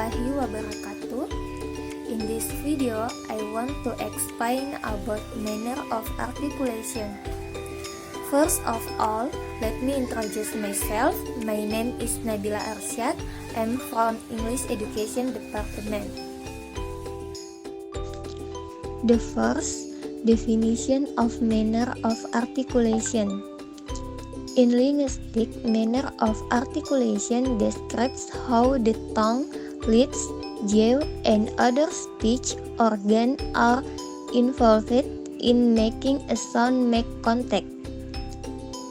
warahmatullahi wabarakatuh. In this video, I want to explain about manner of articulation. First of all, let me introduce myself. My name is Nabila Arsyad. I'm from English Education Department. The first definition of manner of articulation. In linguistics, manner of articulation describes how the tongue, lips, jaw, and other speech organs are involved in making a sound make contact.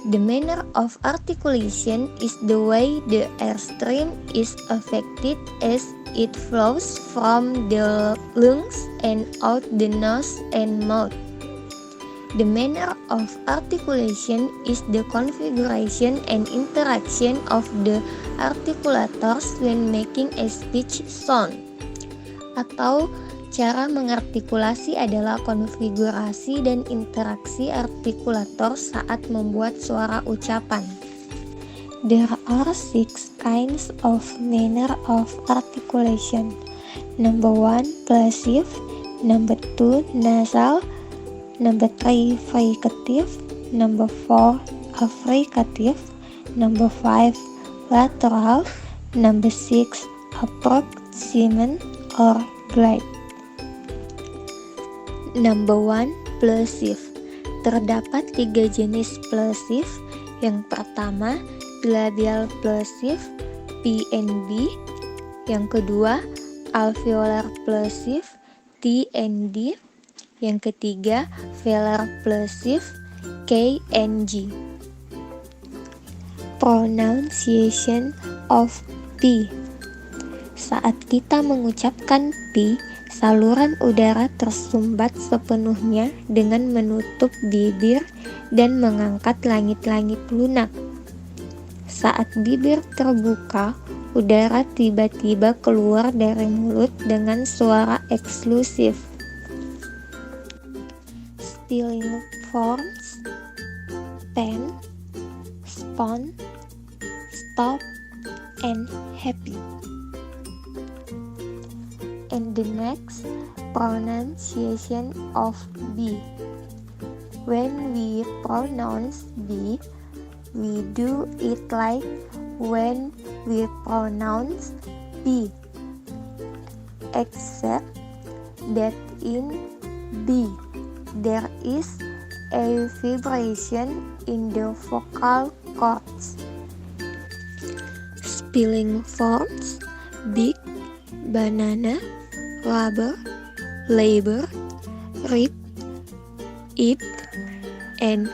The manner of articulation is the way the airstream is affected as it flows from the lungs and out the nose and mouth. The manner of articulation is the configuration and interaction of the articulators when making a speech sound. Atau cara mengartikulasi adalah konfigurasi dan interaksi artikulator saat membuat suara ucapan. There are 6 kinds of manner of articulation. Number 1, plosive. Number 2, nasal. Number 3, fricative. Number 4, affricative. Number 5, lateral. Number 6, approximant or glide. Number 1, plosive. Terdapat 3 jenis plosive. Yang pertama, labial plosive, PNB. Yang kedua, alveolar plosive, TND. Yang ketiga, velar plosive, KNG. Pronunciation of P. Saat kita mengucapkan P, saluran udara tersumbat sepenuhnya dengan menutup bibir dan mengangkat langit-langit lunak. Saat bibir terbuka, udara tiba-tiba keluar dari mulut dengan suara eksklusif. Spelling forms: pen, spawn, stop, and happy. And the next, pronunciation of B. When we pronounce B, we do it like when we pronounce B, except that in B there is a vibration in the vocal cords. Spelling forms: big, banana, rubber, labor, rib, ip, and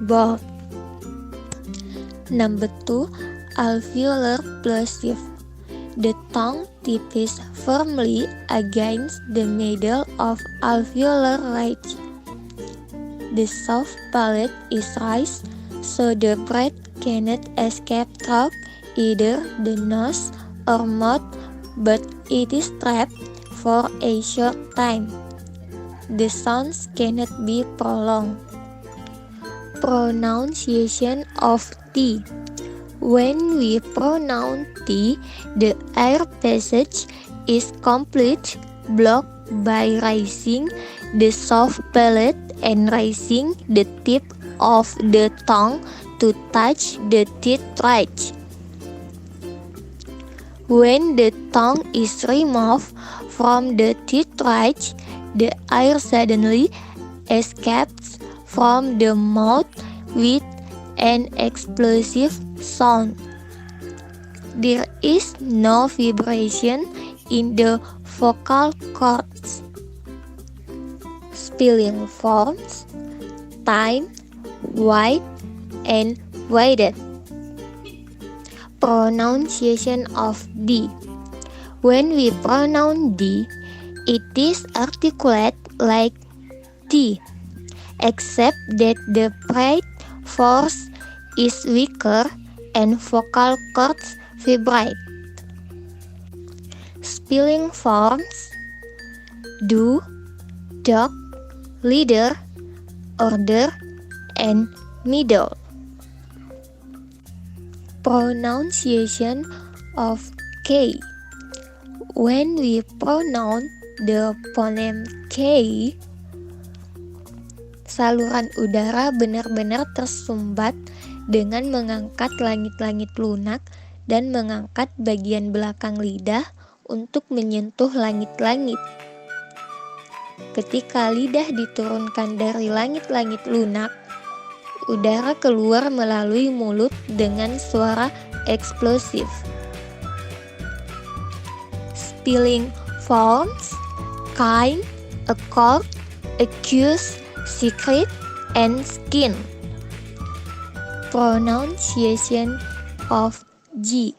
ball. Number 2, alveolar plosive. The tongue tip is firmly against the middle of alveolar ridge. The soft palate is raised so the breath cannot escape through either the nose or mouth, but it is trapped for a short time. The sounds cannot be prolonged. Pronunciation of T. When we pronounce T, the air passage is complete blocked by raising the soft palate and raising the tip of the tongue to touch the teeth ridge. When the tongue is removed from the teeth ridge, the air suddenly escapes from the mouth with an explosive sound. There is no vibration in the vocal cords. Spelling forms: thin, wide, and widened. Pronunciation of D. When we pronounce D, it is articulate like T, except that the breath force is weaker and vocal cords vibrate. Spelling forms: do, dog, leader, order, and middle. Pronunciation of K. When we pronounce the phoneme K, saluran udara benar-benar tersumbat dengan mengangkat langit-langit lunak dan mengangkat bagian belakang lidah untuk menyentuh langit-langit. Ketika lidah diturunkan dari langit-langit lunak, udara keluar melalui mulut dengan suara eksplosif. Spelling forms kind, accord, accuse, secret, and skin. Pronunciation of G.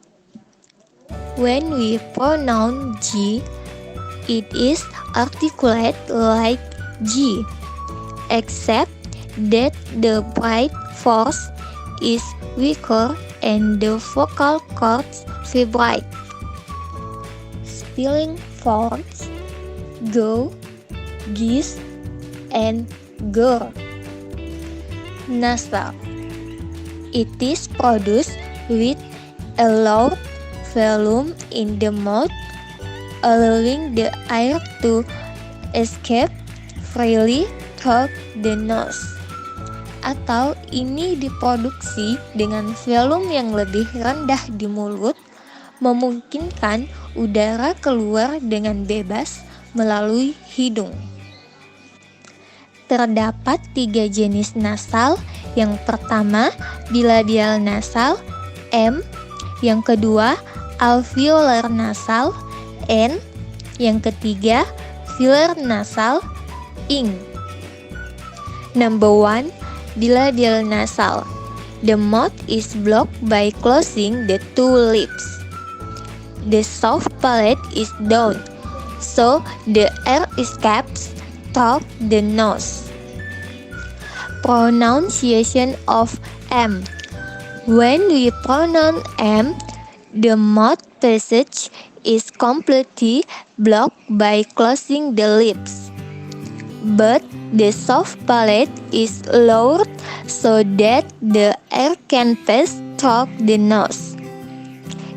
When we pronounce G, it is articulate like G, except that the bright force is weaker and the vocal cords vibrate. Spelling forms go, gies, and gur. Nasal. It is produced with a loud volume in the mouth, allowing the air to escape freely through the nose. Atau ini diproduksi dengan volume yang lebih rendah di mulut, memungkinkan udara keluar dengan bebas melalui hidung. Terdapat 3 jenis nasal. Yang pertama, bilabial nasal, M. Yang kedua, alveolar nasal, N. Yang ketiga, filar nasal, ing. Number 1, bilabial nasal. The mouth is blocked by closing the 2 lips. The soft palate is down, so the air escapes through the nose. Pronunciation of M. When we pronounce M, the mouth passage is completely blocked by closing the lips, but the soft palate is lowered so that the air can pass through the nose.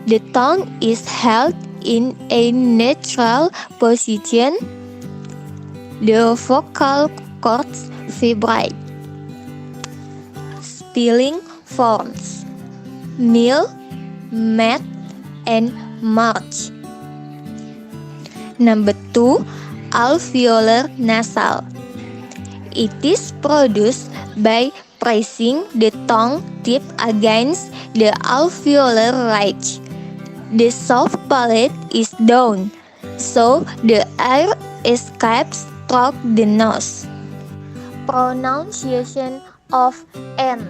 The tongue is held in a neutral position. The vocal cords vibrate. Spelling forms meal, mat, and march. Number 2, alveolar nasal. It is produced by pressing the tongue tip against the alveolar ridge. The soft palate is down, so the air escapes through the nose. Pronunciation of N.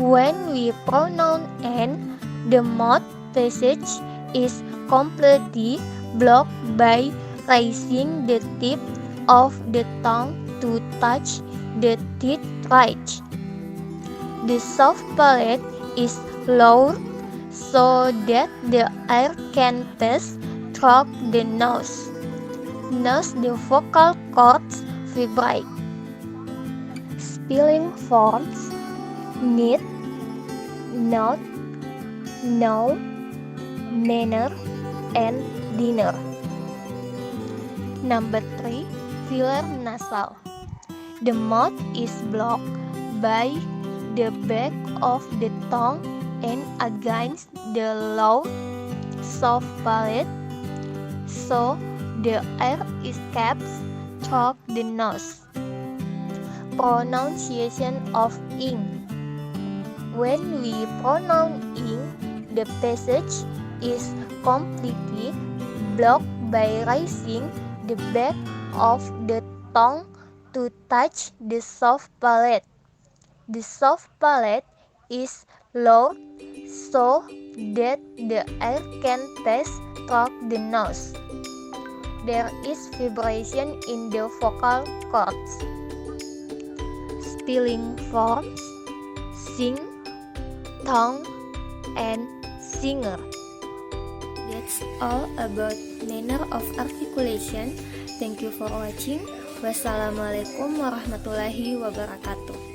When we pronounce N, the mouth passage is completely blocked by raising the tip of the tongue to touch the teeth ridge. The soft palate is lowered so that the air can pass through the nose. Thus the vocal cords vibrate. Spelling forms need, not, no, manner, and dinner. Number 3, filar nasal. The mouth is blocked by the back of the tongue and against the low, soft palate, so the air escapes through the nose. Pronunciation of ing. When we pronounce ing, the passage is completely blocked by raising the back of the tongue to touch the soft palate. The soft palate is lowered so that the air can pass through the nose. There is vibration in the vocal cords. Spelling forms sing, tongue, and singer. That's all about manner of articulation. Thank you for watching. Wassalamualaikum warahmatullahi wabarakatuh.